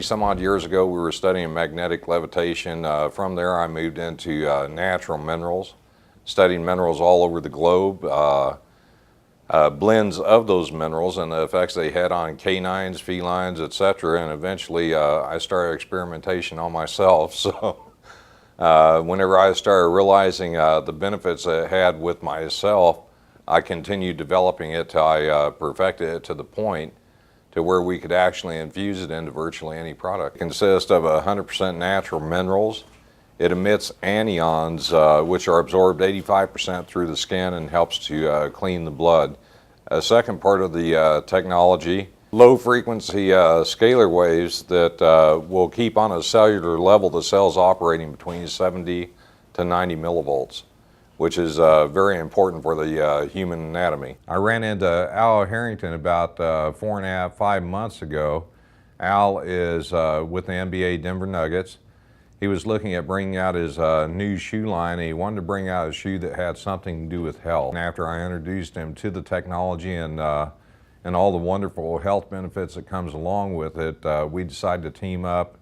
Some odd years ago, we were studying magnetic levitation. From there, I moved into natural minerals, studying minerals all over the globe, blends of those minerals and the effects they had on canines, felines, etc. And eventually, I started experimentation on myself. So whenever I started realizing the benefits it had with myself, I continued developing it till I perfected it to the point to where we could actually infuse it into virtually any product. It consists of 100% natural minerals. It emits anions, which are absorbed 85% through the skin and helps to clean the blood. A second part of the technology, low frequency scalar waves that will keep on a cellular level the cells operating between 70 to 90 millivolts, which is very important for the human anatomy. I ran into Al Harrington about 4.5, 5 months ago. Al is with the NBA Denver Nuggets. He was looking at bringing out his new shoe line, and he wanted to bring out a shoe that had something to do with health. And after I introduced him to the technology and all the wonderful health benefits that comes along with it, we decided to team up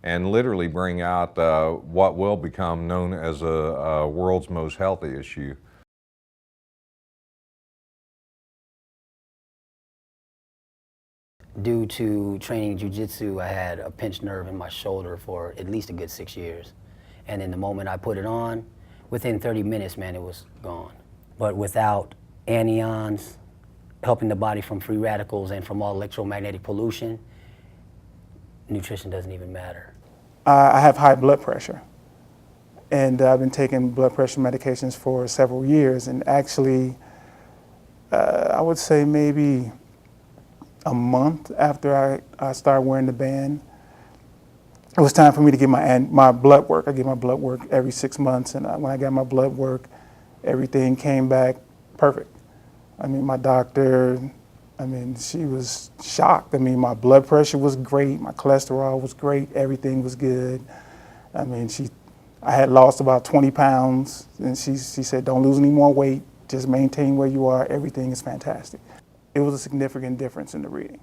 and literally bring out what will become known as a world's most healthy shoe. Due to training jiu-jitsu, I had a pinched nerve in my shoulder for at least a good 6 years. And in the moment I put it on, within 30 minutes, man, it was gone. But without anions, helping the body from free radicals and from all electromagnetic pollution, nutrition doesn't even matter. I have high blood pressure, and I've been taking blood pressure medications for several years, and actually, I would say maybe a month after I started wearing the band, it was time for me to get my blood work. I get my blood work every 6 months, and when I got my blood work, everything came back perfect. I mean, my doctor, she was shocked. I mean, my blood pressure was great, my cholesterol was great, everything was good. I mean, I had lost about 20 pounds, and she said, don't lose any more weight, just maintain where you are, everything is fantastic. It was a significant difference in the reading.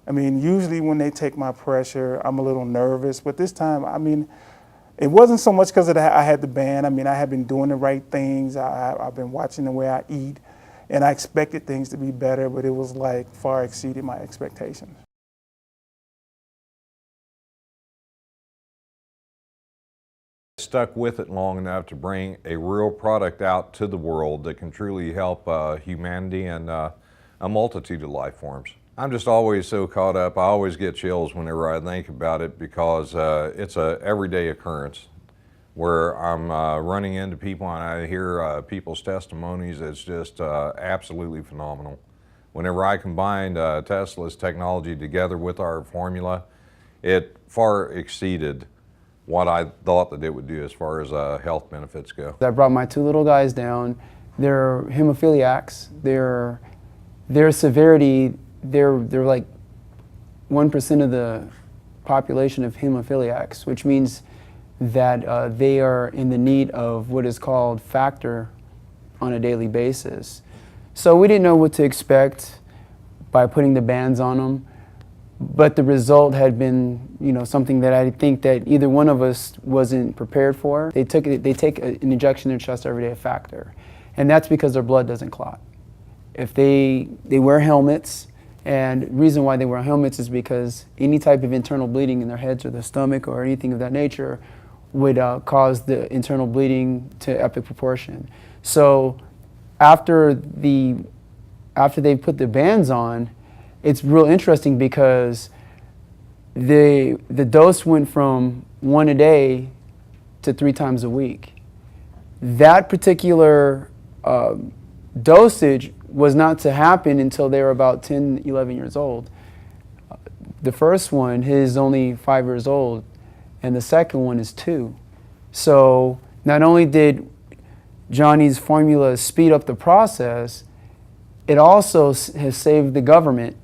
I mean, usually when they take my pressure, I'm a little nervous, but this time, I mean, it wasn't so much because I had the band. I mean, I had been doing the right things, I've been watching the way I eat, and I expected things to be better, but it was like far exceeded my expectations. Stuck with it long enough to bring a real product out to the world that can truly help humanity and a multitude of life forms. I'm just always so caught up. I always get chills whenever I think about it because it's an everyday occurrence where I'm running into people and I hear people's testimonies. It's just absolutely phenomenal. Whenever I combined Tesla's technology together with our formula, it far exceeded what I thought that it would do as far as health benefits go. I brought my 2 little guys down. They're hemophiliacs. Their severity, they're like 1% of the population of hemophiliacs, which means that they are in the need of what is called factor on a daily basis. So we didn't know what to expect by putting the bands on them, but the result had been, something that I think that either one of us wasn't prepared for. They take an injection in their chest every day of factor, and that's because their blood doesn't clot. If they wear helmets, and the reason why they wear helmets is because any type of internal bleeding in their heads or their stomach or anything of that nature would cause the internal bleeding to epic proportion. So after they put the bands on, it's real interesting because the dose went from 1 a day to 3 times a week. That particular dosage was not to happen until they were about 10, 11 years old. The first one, his only 5 years old, and the second one is 2. So not only did Johnny's formula speed up the process, it also has saved the government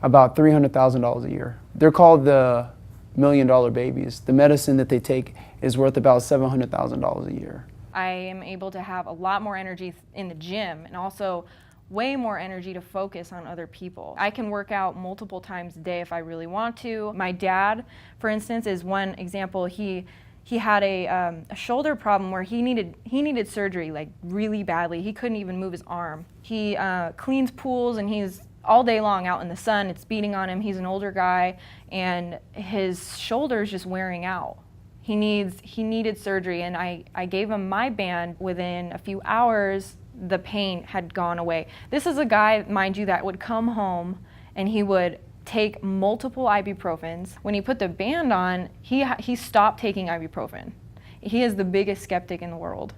about $300,000 a year. They're called the $1 million babies. The medicine that they take is worth about $700,000 a year. I am able to have a lot more energy in the gym and also way more energy to focus on other people. I can work out multiple times a day if I really want to. My dad, for instance, is one example. He had a shoulder problem where he needed surgery like really badly. He couldn't even move his arm. He cleans pools and he's all day long out in the sun. It's beating on him. He's an older guy and his shoulder's just wearing out. He needed surgery, and I gave him my band. Within a few hours, the pain had gone away. This is a guy, mind you, that would come home and he would take multiple ibuprofens. When he put the band on, he stopped taking ibuprofen. He is the biggest skeptic in the world.